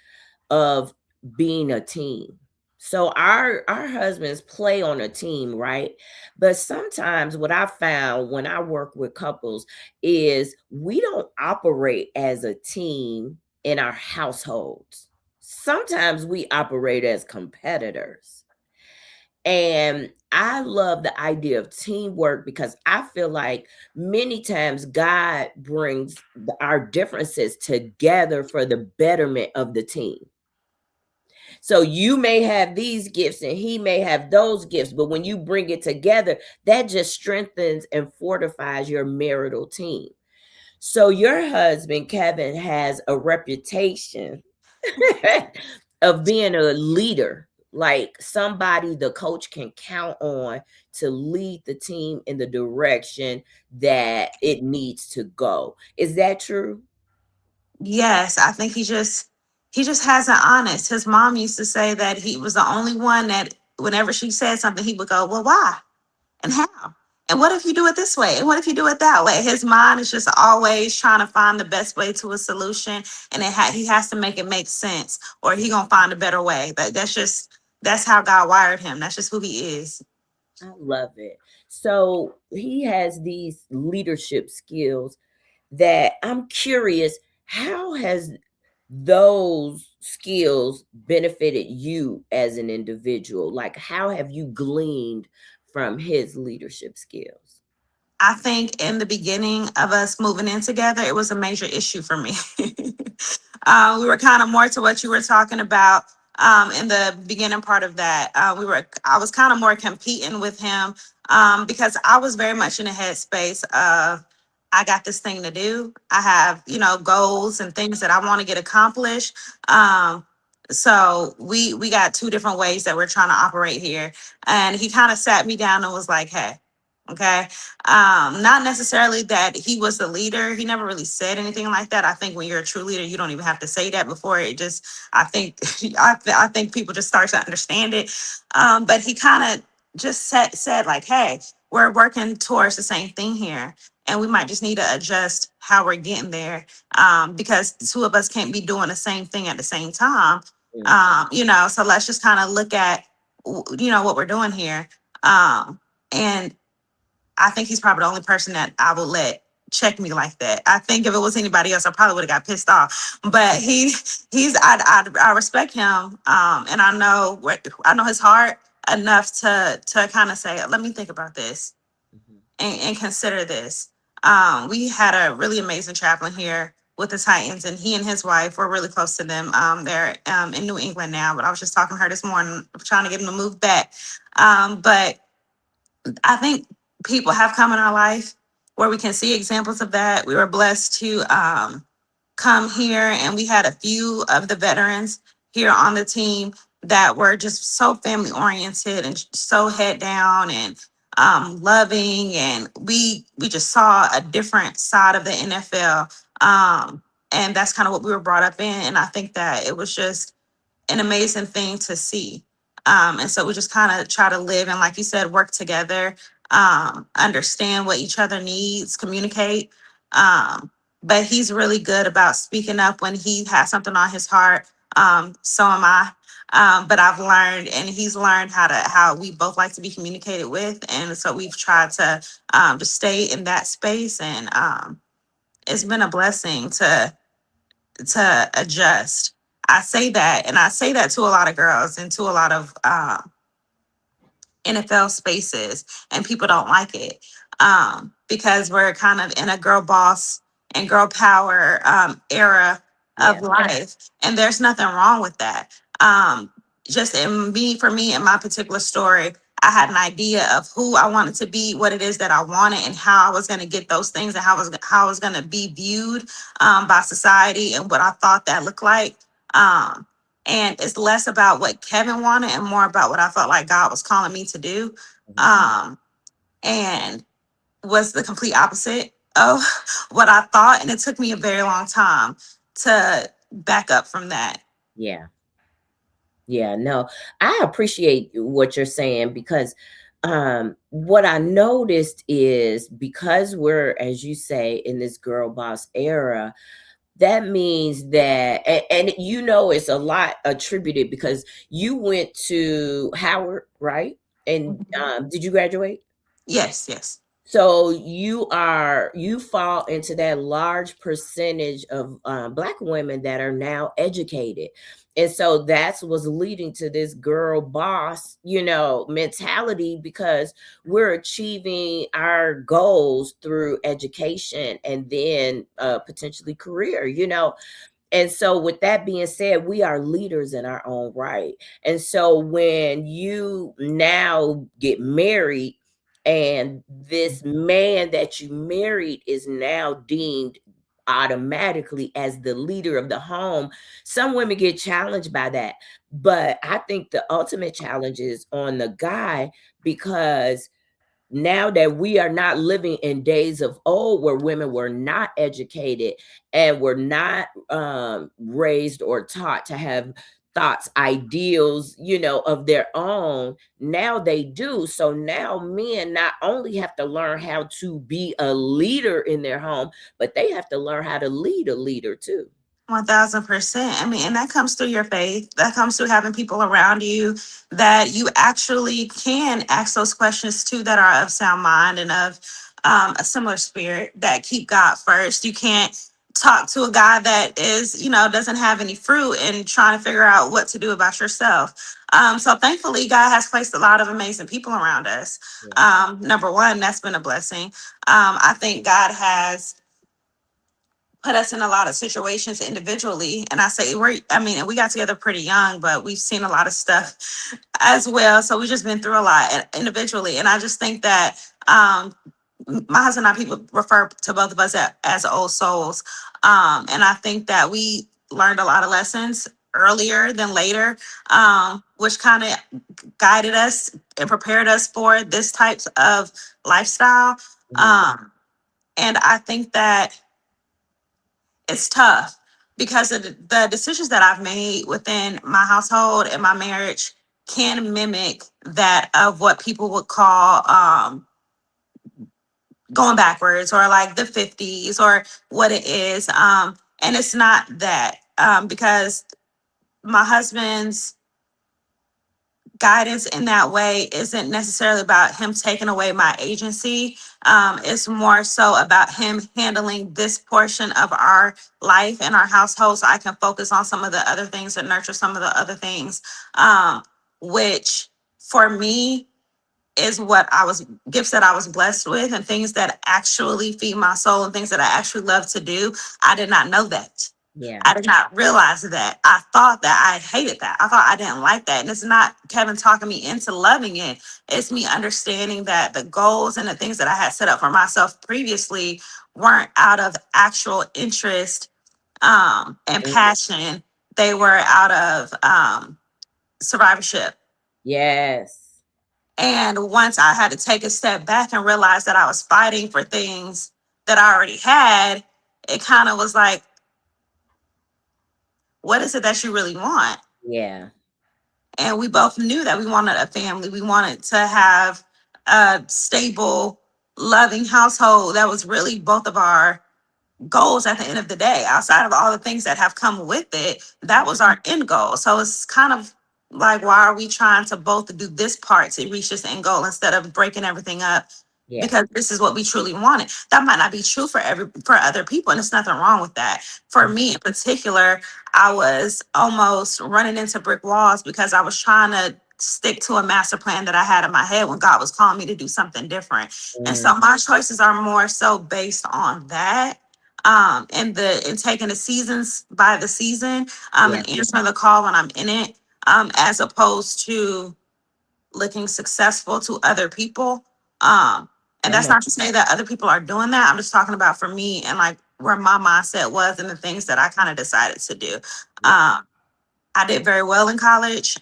of being a team. So our husbands play on a team, right? But sometimes what I found when I work with couples is we don't operate as a team in our households. Sometimes we operate as competitors. And I love the idea of teamwork because I feel like many times God brings our differences together for the betterment of the team. So you may have these gifts and he may have those gifts, but when you bring it together, that just strengthens and fortifies your marital team. So your husband, Kevin, has a reputation of being a leader, like somebody the coach can count on to lead the team in the direction that it needs to go. Is that true? Yes, I think he just has an honest. His mom used to say that he was the only one that whenever she said something, he would go, "Well, why? And how? And what if you do it this way? And what if you do it that way?" His mind is just always trying to find the best way to a solution, and he has to make it make sense, or he gonna find a better way. That's how God wired him. That's just who he is. I love it. So he has these leadership skills that I'm curious, how has those skills benefited you as an individual? Like, how have you gleaned from his leadership skills? I think in the beginning of us moving in together, it was a major issue for me. We were kind of more to what you were talking about in the beginning part of that. I was kind of more competing with him because I was very much in a headspace of I got this thing to do. I have, goals and things that I want to get accomplished. So we got two different ways that we're trying to operate here. And he kind of sat me down and was like, "Hey, okay." Not necessarily that he was the leader. He never really said anything like that. I think when you're a true leader, you don't even have to say that before it just, I think, I think people just start to understand it. But he kind of just said like, "Hey, we're working towards the same thing here. And we might just need to adjust how we're getting there because the two of us can't be doing the same thing at the same time. Mm. So let's just kind of look at, what we're doing here." And I think he's probably the only person that I would let check me like that. I think if it was anybody else, I probably would have got pissed off. But I respect him, and I know his heart enough to kind of say, "Let me think about this Mhm. and consider this." We had a really amazing chaplain here with the Titans, and he and his wife were really close to them. They're in New England now, but I was just talking to her this morning, trying to get them to move back. But I think people have come in our life where we can see examples of that. We were blessed to come here, and we had a few of the veterans here on the team that were just so family oriented and so head down and loving, and we just saw a different side of the NFL. And that's kind of what we were brought up in, and I think that it was just an amazing thing to see. And so we just kind of try to live and, like you said, work together, understand what each other needs, communicate. But he's really good about speaking up when he has something on his heart. So am I. But I've learned, and he's learned how we both like to be communicated with, and so we've tried to just stay in that space, and it's been a blessing to adjust. I say that, and I say that to a lot of girls and to a lot of NFL spaces, and people don't like it because we're kind of in a girl boss and girl power era of Yeah. life, and there's nothing wrong with that. Just for me, in my particular story, I had an idea of who I wanted to be, what it is that I wanted, and how I was going to get those things, and how I was going to be viewed by society, and what I thought that looked like. Um, and it's less about what Kevin wanted and more about what I felt like God was calling me to do. Mhm. Um, and was the complete opposite of what I thought. And it took me a very long time to back up from that. Yeah. Yeah, no, I appreciate what you're saying because what I noticed is because we're, as you say, in this girl boss era, that means that, and you know, it's a lot attributed because you went to Howard, right? And Mhm. did you graduate? Yes, yes. So you fall into that large percentage of black women that are now educated, and so that's what's leading to this girl boss, mentality because we're achieving our goals through education and then potentially career. And so, with that being said, we are leaders in our own right. And so, when you now get married, and this man that you married is now deemed automatically as the leader of the home, some women get challenged by that. But I think the ultimate challenge is on the guy because now that we are not living in days of old where women were not educated and were not raised or taught to have thoughts, ideals, of their own. Now they do. So now men not only have to learn how to be a leader in their home, but they have to learn how to lead a leader too. 1000%. I mean, and that comes through your faith. That comes through having people around you that you actually can ask those questions to that are of sound mind and of a similar spirit that keep God first. You can't talk to a guy that is, doesn't have any fruit and trying to figure out what to do about yourself. So thankfully, God has placed a lot of amazing people around us. Yeah. Number one, that's been a blessing. I think God has put us in a lot of situations individually. And I mean, we got together pretty young, but we've seen a lot of stuff as well. So we've just been through a lot individually. And I just think that my husband and I, people refer to both of us as old souls. And I think that we learned a lot of lessons earlier than later, which kind of guided us and prepared us for this type of lifestyle. Mhm. Um, and I think that it's tough because of the decisions that I've made within my household and my marriage can mimic that of what people would call going backwards or like the 50s or what it is. And it's not that because my husband's guidance in that way isn't necessarily about him taking away my agency. It's more so about him handling this portion of our life and our household so I can focus on some of the other things and nurture some of the other things, which for me is what I was gifts that I was blessed with and things that actually feed my soul and things that I actually love to do. I did not know that. Yeah. I did not realize that. I thought that I hated that. I thought I didn't like that. And it's not Kevin talking me into loving it. It's me understanding that the goals and the things that I had set up for myself previously weren't out of actual interest and Mhm. passion. They were out of survivorship. Yes. And once I had to take a step back and realize that I was fighting for things that I already had, it kind of was like, what is it that you really want? Yeah. And we both knew that we wanted a family. We wanted to have a stable, loving household. That was really both of our goals at the end of the day. Outside of all the things that have come with it, that was our end goal. So it's kind of like, why are we trying to both do this part to reach this end goal instead of breaking everything up? Yeah. Because this is what we truly wanted. That might not be true for other people, and there's nothing wrong with that. For Mhm. me in particular, I was almost running into brick walls because I was trying to stick to a master plan that I had in my head when God was calling me to do something different. And Mm. so my choices are more so based on that, and taking the seasons by the season, Yeah. and answering the call when I'm in it, as opposed to looking successful to other people. And Come that's on. not to say that other people are doing that. I'm just talking about for me and like where my mindset was and the things that I kind of decided to do. Yeah. I did very well in college.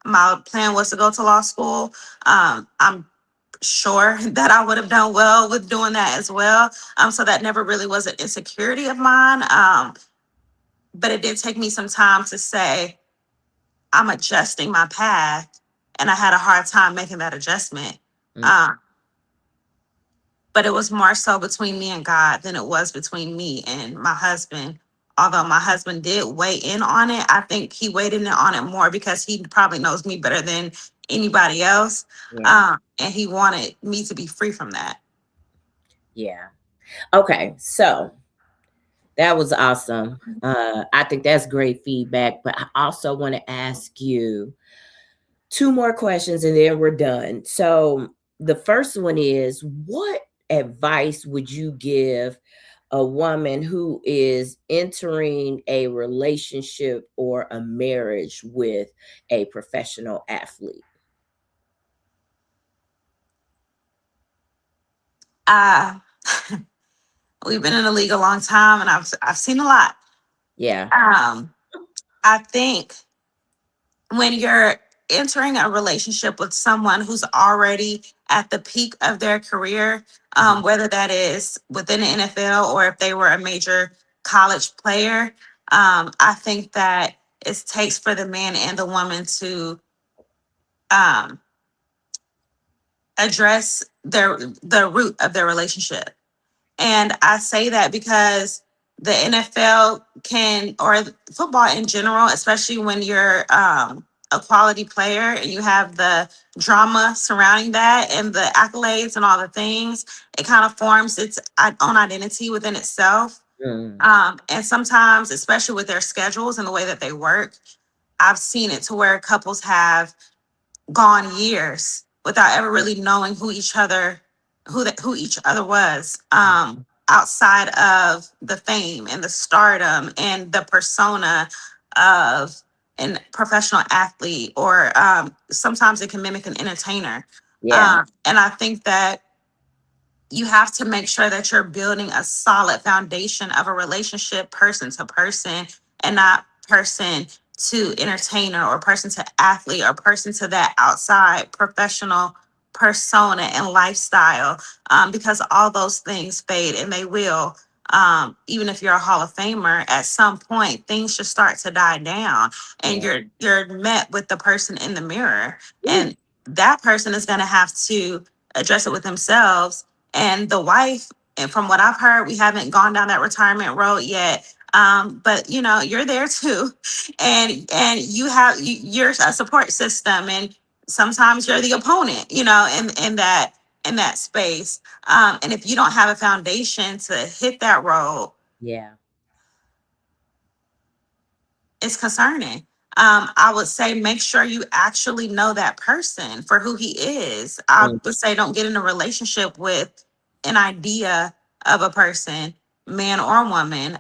My plan was to go to law school. I'm sure that I would have done well with doing that as well. So that never really was an insecurity of mine. But it did take me some time to say, I'm adjusting my path. And I had a hard time making that adjustment. Mm, Um, but it was more so between me and God than it was between me and my husband. Although my husband did weigh in on it, I think he weighed in on it more because he probably knows me better than anybody else. yeah, And he wanted me to be free from that. yeah. Okay, so that was awesome. I think that's great feedback, but I also want to ask you two more questions and then we're done. So, the first one is, what advice would you give a woman who is entering a relationship or a marriage with a professional athlete? Uh, we've been in the league a long time, and I've seen a lot. Yeah. Um, I think when you're entering a relationship with someone who's already at the peak of their career, Mhm. whether that is within the NFL or if they were a major college player, I think that it takes for the man and the woman to um, address the root of their relationship. And I say that because the NFL can, or football in general, especially when you're a quality player and you have the drama surrounding that and the accolades and all the things, it kind of forms its own identity within itself. Mm, And sometimes, especially with their schedules and the way that they work, I've seen it to where couples have gone years without ever really knowing who each other was, outside of the fame and the stardom and the persona of an professional athlete, or sometimes it can mimic an entertainer. yeah. And I think that you have to make sure that you're building a solid foundation of a relationship, person to person, and not person to entertainer or person to athlete or person to that outside professional persona and lifestyle, because all those things fade, and they will. Even if you're a Hall of Famer, at some point things just start to die down, and Yeah. you're met with the person in the mirror, Ooh, and that person is going to have to address it with themselves. And the wife, and from what I've heard, we haven't gone down that retirement road yet. But you know, you're there too, and you're a support system, and sometimes you're the opponent, you know, in that space. And if you don't have a foundation to hit that road, yeah. it's concerning. I would say make sure you actually know that person for who he is. I Mm, would say don't get in a relationship with an idea of a person, man or woman,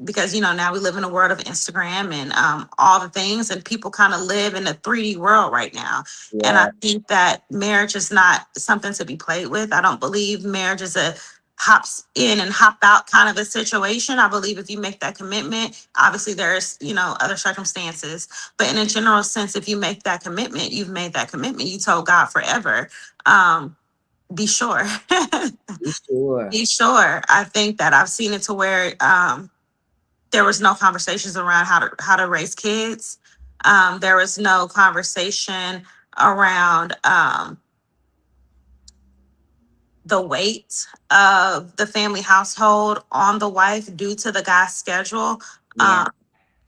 because you know now we live in a world of Instagram and all the things, and people kind of live in a 3D world right now. And I yeah. think that marriage is not something to be played with. I don't believe marriage is a hops in and hop out kind of a situation. I believe if you make that commitment, obviously there's, you know, other circumstances, but in a general sense, if you make that commitment, you've made that commitment. You told God forever. Um, be sure. Be sure. Be sure. I think that I've seen it to where there was no conversations around how to raise kids. There was no conversation around the weight of the family household on the wife due to the guy's schedule. Yeah. Um,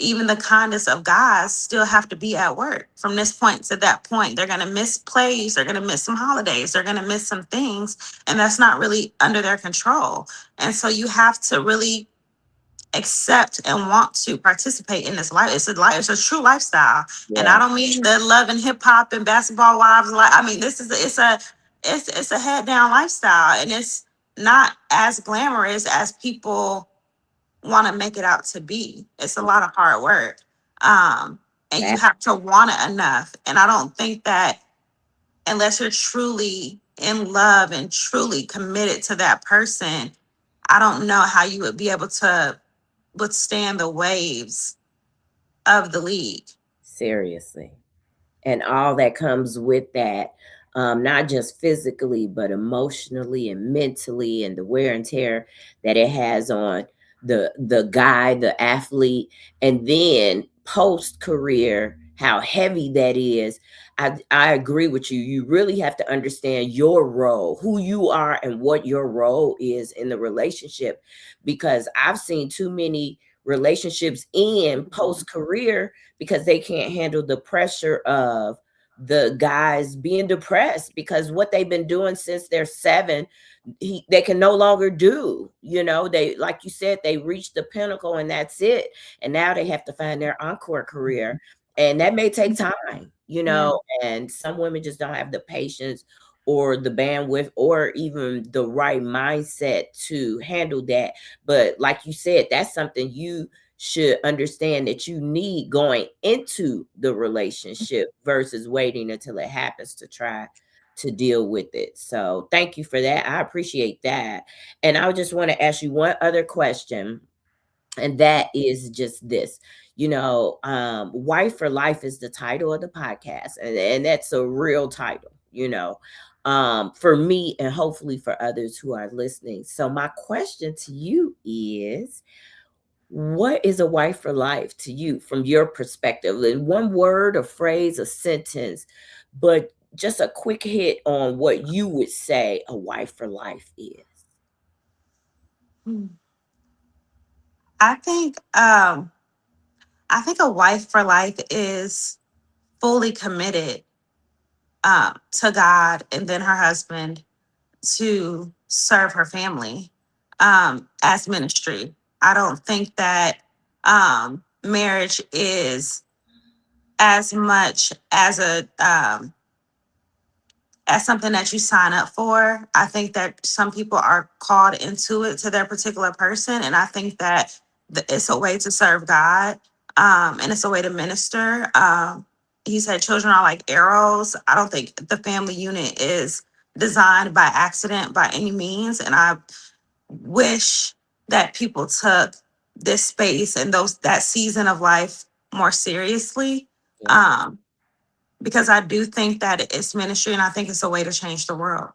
Even the kindest of guys still have to be at work. From this point to that point, they're going to miss plays, they're going to miss some holidays, they're going to miss some things, and that's not really under their control. And so you have to really accept and want to participate in this life. It's a true lifestyle. And I Yeah. don't mean the love and hip hop and basketball wives. Like, I mean, it's a head down lifestyle, and it's not as glamorous as people want to make it out to be. It's a lot of hard work. And you That, have to want it enough. And I don't think that unless you're truly in love and truly committed to that person, I don't know how you would be able to withstand the waves of the league. Seriously. And all that comes with that, not just physically, but emotionally and mentally, and the wear and tear that it has on the guy, the athlete, and then post career, how heavy that is. I agree with you. You really have to understand your role, who you are, and what your role is in the relationship, because I've seen too many relationships in post career because they can't handle the pressure of the guys being depressed because what they've been doing since they're 7, they can no longer do. They, like you said, they reached the pinnacle and that's it. And now they have to find their encore career. And that may take time, Yeah. and some women just don't have the patience or the bandwidth or even the right mindset to handle that. But like you said, that's something you should understand that you need going into the relationship versus waiting until it happens to try to deal with it. So thank you for that. I appreciate that. And I just want to ask you one other question, and that is just this. Wife for Life is the title of the podcast, and that's a real title, for me and hopefully for others who are listening. So my question to you is, what is a wife for life to you from your perspective? In one word, a phrase, a sentence, but just a quick hit on what you would say a wife for life is. Hmm. I think I think a wife for life is fully committed to God and then her husband to serve her family as ministry. I don't think that marriage is as much as something that you sign up for. I think that some people are called into it to their particular person, and I think that it's a way to serve God, and it's a way to minister. He said children are like arrows. I don't think the family unit is designed by accident by any means, and I wish that people took this space and those that season of life more seriously. Yeah. Um, because I do think that it's ministry and I think it's a way to change the world.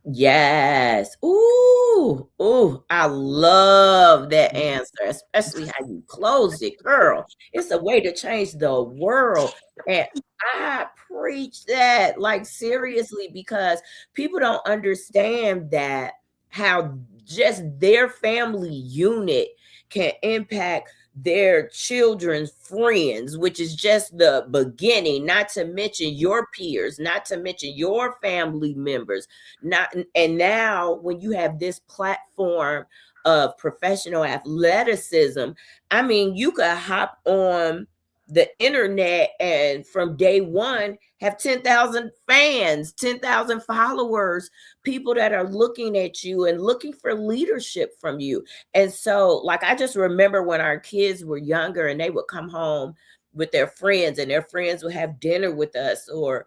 Yes. Ooh, ooh, I love that answer, especially how you closed it, girl. It's a way to change the world. And I preach that like seriously because people don't understand that how just their family unit can impact their children's friends, which is just the beginning, not to mention your peers, not to mention your family members. Not And now when you have this platform of professional athleticism, I mean, you could hop on the internet and from day one have 10,000 fans, 10,000 followers, people that are looking at you and looking for leadership from you. And so, like, I just remember when our kids were younger and they would come home with their friends and their friends would have dinner with us, or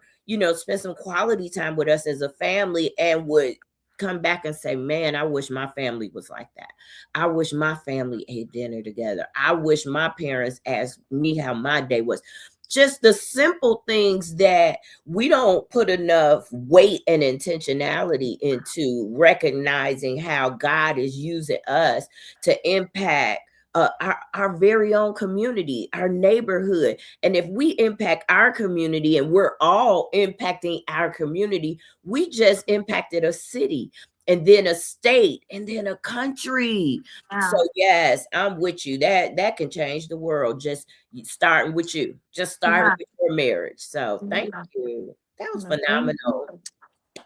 spend some quality time with us as a family, and would come back and say, man, I wish my family was like that. I wish my family ate dinner together. I wish my parents asked me how my day was. Just the simple things that we don't put enough weight and intentionality into recognizing how God is using us to impact our very own community, our neighborhood. And if we impact our community and we're all impacting our community, we just impacted a city and then a state and then a country. So Yeah. yes, I'm with you. That can change the world. Just starting with you, just starting Yeah. with your marriage. So thank Yeah. you. That was Yeah. Thank you. phenomenal.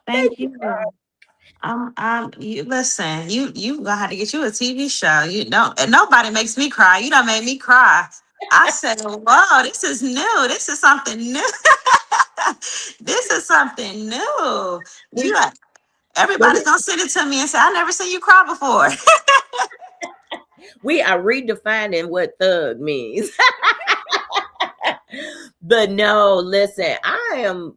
Thank Thank you. you. You listen. You gonna have to get you a TV show. You know, and nobody makes me cry. You done made me cry. I said, "Whoa, this is new. This is something new. This is something new." You, We everybody's gonna send it to me and say, "I never seen you cry before." we are redefining what thug means. But no, listen, I am,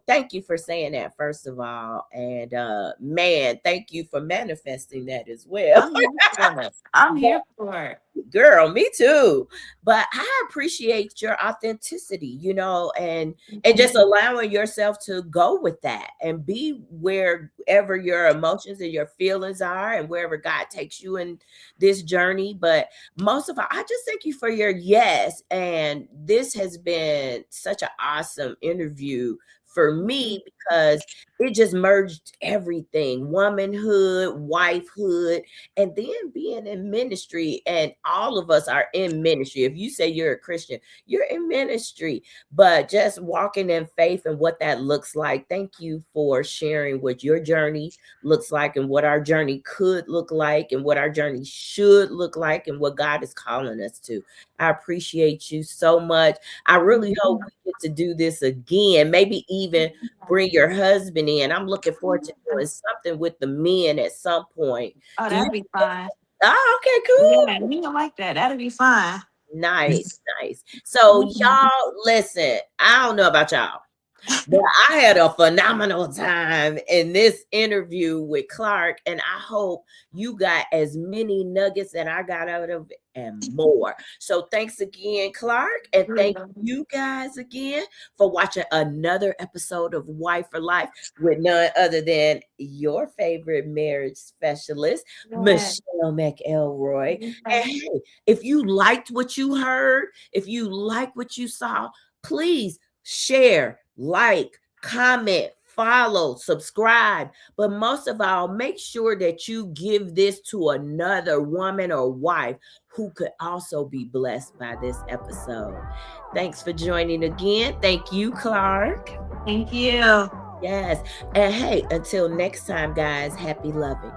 thank you for saying that, first of all. And man, thank you for manifesting that as well. I'm here for it. I'm here for it. Girl, me too. But I appreciate your authenticity, and just allowing yourself to go with that and be wherever your emotions and your feelings are and wherever God takes you in this journey. But most of all, I just thank you for your yes. And this has been such an awesome interview for me because it just merged everything: womanhood, wifehood, and then being in ministry. And all of us are in ministry. If you say you're a Christian, you're in ministry, but just walking in faith and what that looks like. Thank you for sharing what your journey looks like and what our journey could look like and what our journey should look like and what God is calling us to. I appreciate you so much. I really hope we get to do this again, maybe even bring your husband in. I'm looking forward to doing something with the men at some point. Oh, Do you? that'd be fun. Oh, okay, cool. Yeah, me like that. That'd be fun. Nice, nice. So y'all, listen, I don't know about y'all, but I had a phenomenal time in this interview with Clarke, and I hope you got as many nuggets that I got out of it and more. So thanks again, Clarke, and thank you guys again for watching another episode of Wife for Life with none other than your favorite marriage specialist, Michelle McElroy. And hey, if you liked what you heard, if you like what you saw, please share, like, comment, follow, subscribe. But most of all, make sure that you give this to another woman or wife who could also be blessed by this episode. Thanks for joining again. Thank you, Clarke. Thank you. Yes. And hey, until next time, guys, happy loving.